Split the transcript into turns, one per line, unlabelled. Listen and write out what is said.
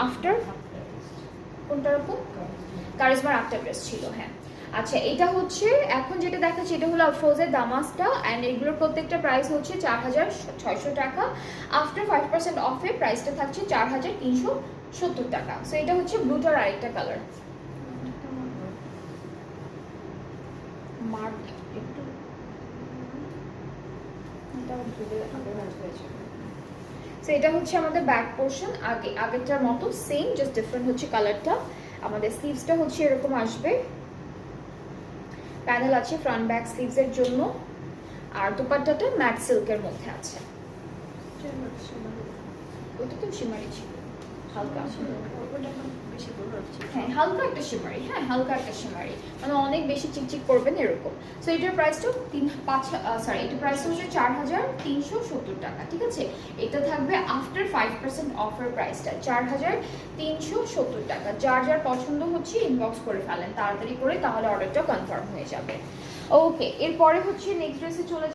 After কোনটা রকম কারিজমার after dress ছিল, হ্যাঁ। আচ্ছা এটা হচ্ছে এখন যেটা দেখাচ্ছি এটা হলো আফরোজের দামাসটা, অ্যান্ড এগুলোর প্রত্যেকটা প্রাইস হচ্ছে 4600 টাকা। আফটার 5% অফে প্রাইসটা থাকছে 4370 টাকা। সো এটা হচ্ছে ব্লুটার আরেকটা কালার, মার্ক একটু সো এটা হচ্ছে আমাদের ব্যাক পোর্শন, আগেরটার মতো সেম, জাস্ট ডিফারেন্ট হচ্ছে কালারটা। আমাদের স্লিভসটা হচ্ছে এরকম আসবে, প্যানেল আছে ফ্রন্ট ব্যাক স্লিভসের জন্য, আর দুপাট্টাটা ম্যাট সিল্কের মধ্যে আছে। ওটা তো শিমারি ছিল হালকা, হ্যাঁ হালকা একটা শিমারি, হ্যাঁ হালকা একটা শিমারি, মানে অনেক বেশি চিকচিক করবেন এরকম। সো এটার প্রাইসটা এটার প্রাইস হচ্ছে 4370 টাকা, ঠিক আছে। এটা থাকবে আফটার 5% অফার প্রাইসটা 4370 টাকা। যার যার পছন্দ হচ্ছে ইনবক্স করে ফেলেন তাড়াতাড়ি করে, তাহলে অর্ডারটা কনফার্ম হয়ে যাবে। ওকে, এরপরে হচ্ছে নেক্সট ড্রেসে চলে